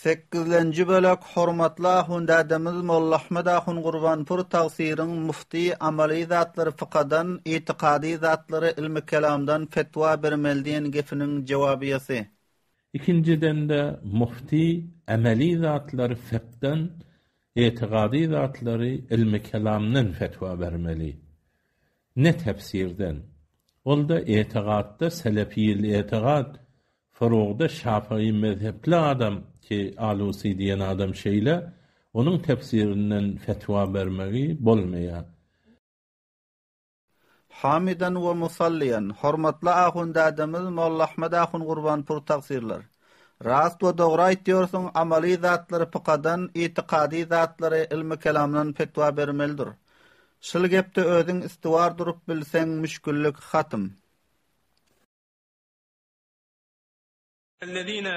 8-nji bölek hormatly ahundadymyz Molla Ahmed Ahun Gurbanpur tagsiryň mufti amaly zatlary fıkadan, itiqadi zatlary ilmi kelamdan fetwa bermeldiýen gefiniň jogabyasy. İkinciden de mufti ameli zatlary fıkdan, itiqadi zatlary ilmi kelamdan fetwa bermeli. Ne tefsirden? Olda itiqadda selefiyil itiqad, Furuğda Şafii mezhepli adam ki Alusi diýen adam şeýle onun tefsirinden fetva bermegi bolmaýar. Hamidan we musalliyan hormatly ahundadymyz Molla Ahmed Ahun Gurbanpur tagsirler. Rast we dogry aýtýarsyň, amaly zatlary fıkadan, itiqadi zatlary ilmi kelamdan fetwa bermelidir. Şol gepde özüň istiwar durup bilseň müşküllik hatym. الذين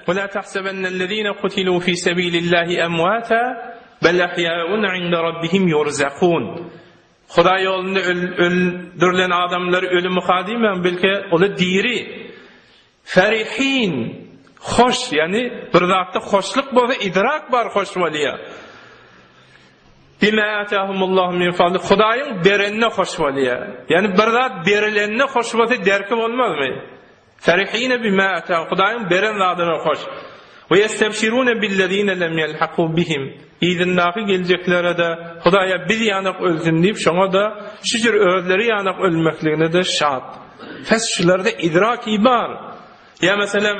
ولا تحسبن الذين قتلوا في سبيل الله أمواتا بل أحياء عند ربهم يرزقون. Huda yolunda öldürülen adamlar ölümü hadimen belki ola diri ferihin hoş, yani bir zatda hoşluk bolsa idrak bar hoş boliya. Bima atahumullahu min fadli, Hudaýyň berenine hoş boliya. Yani bir zat berilenine hoş bolsa derki bolmazmy? Ferihine bima ata, Hudaýyň beren zadyna hoş. Ve yestebşirune billezine lem yelhaqu bihim. İdinnaky geljeklere de Hudaýa bir ýanyk ölsün diýip, şoňa da şüjür özleri ýanyk ölmekligine de şat. Fes şularda idraki bar. Ya meselem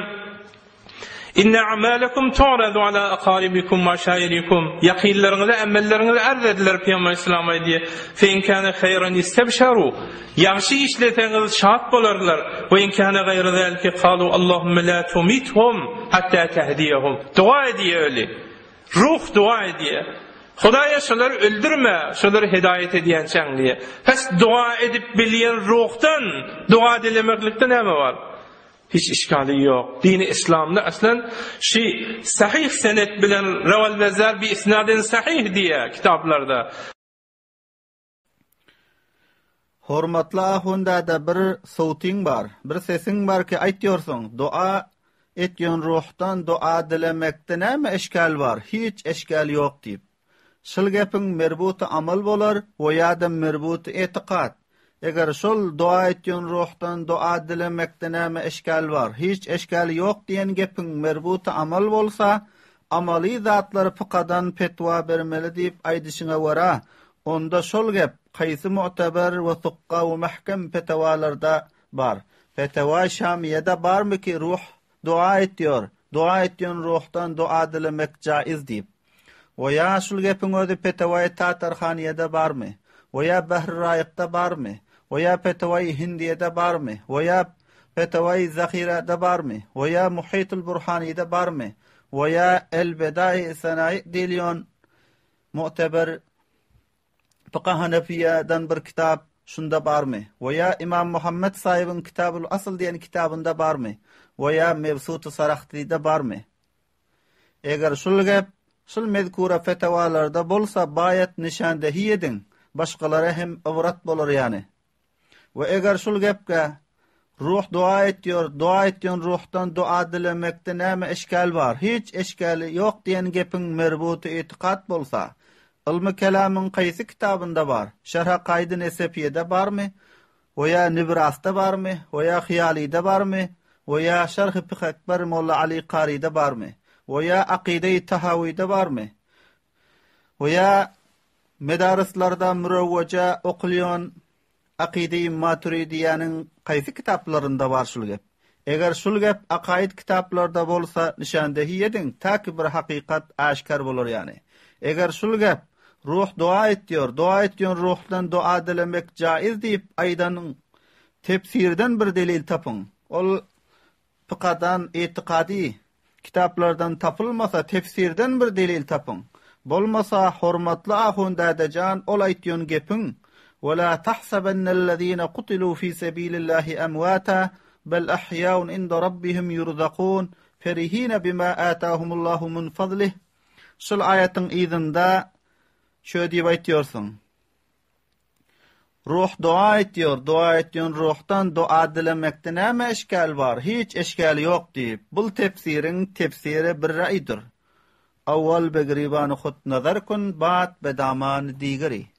inna a'malakum tu'radu ala aqaribikum wa shayrikum. Yaqinleriňize amelleriňizi arz ediler Peygamber İslam'a diye. Fe in kana hayran istabsharu. Yaxşı işleteňiz şat bolarlar. Ve in kana gayra zalika qalu Allahumma la tumithum hatta tahdiyahum. Dua ediýär öli. Ruh dua ediýär. Hudaýa şolary öldürme, şolary hidayet edýän çaň diye. Pes dua edip bilýän ruhdan dua dilemeklikde näme bar? Hiç işgali yok. Dini İslam'da aslen sahih senet bilen Reval Vezar bir isnadin sahih diye kitaplarda. Hormatly ahundada bir sowtiň bar, bir sesiň bar ki aýtýarsyň, dua etýän ruhdan dua dilemekde näme eşkal bar? Hiç eşkal ýok diýip. Şol gepiň merbuty amal bolar, we ýa-da merbuty etiqad. Eger şol dua etýän ruhdan dua dilemekde näme eşkal bar? Hiç eşkal ýok diýen gepiň merbuty amal bolsa, amaly zatlary fıkadan fetwa bermeli diýip aýdyşyňa wara, onda şol gep qaýsy mu'tabar we tuqqa we mahkam fetwalarda bar. Fetwa şamiýede barmy ki ruh dua etýär, dua etýän ruhdan dua dilemek jaiz diýip. We ýa şol gepiň özi fetwa Tatarhanyada barmy? We ýa Bahr Raýykda barmy? We ýa fetwa Hindiýede barmy? We ýa fetwa Zahirada barmy? We ýa Muhitul Burhanyda barmy? We ýa El-Bedai Sanayi diýilýän mu'tabar Fiqh Hanefiýadan bir kitap şunda barmy? We ýa İmam Muhammed sahibiň Kitabul Asl diýen kitabynda barmy? We ýa Mevsut-u Sarahti'de barmy? Eger şol gep şol mezkura fetwalarda bolsa baýat nişandehi ediň, başgalara hem ibrat bolar ýani. Ve eger şol gepke ruh dua etýär, dua etýän ruhdan dua dilemekde näme eşkal bar? Hiç eşkali ýok diýen gepiň merbuty etiqad bolsa, ilmi kelamyň qaýsy kitabynda bar? Şerh Qaýdy Nesefiýede barmy? We ýa Nibrasda barmy? We ýa Hiyalide barmy? We ýa Şerh Fiqh Ekber Molla Ali Qari'de barmy? We ýa Aqide-i Tahawiýde barmy? We ýa medarislarda murawwaja okulýan Aqide-i Maturidiýanyň qaýsy kitaplarynda bar şol gep? Eger şol gep aqaid kitaplarda bolsa nişandehi ediň, taky bir hakykat aşkar bolar ýani. Eger şol gep ruh dua etýär, dua etýän ruhdan dua dilemek jaiz diýip aýdanyň tefsirden bir delil tapyň. Ol fıkadan, etiqadi kitaplardan tapılmasa tefsirden bir delil tapyň. Bolmasa hormatly ahundadajan ol aýtýän gepiň ولا تحسبن الذين قتلوا في سبيل الله أمواتا بل أحياء عند ربهم يرزقون فرحين بما آتاهم الله من فضله. Şol aýatyň ýerinde şö diýip aýtýarsyň. Ruh dua etýär, dua etýän ruhdan dua dilemekde näme eşkal bar? Hiç eşkal ýok diýip. Bu tefsiriň tefsiri bir raýdyr. اول به گریبان خود نظر کن بعد به دامان دیگری.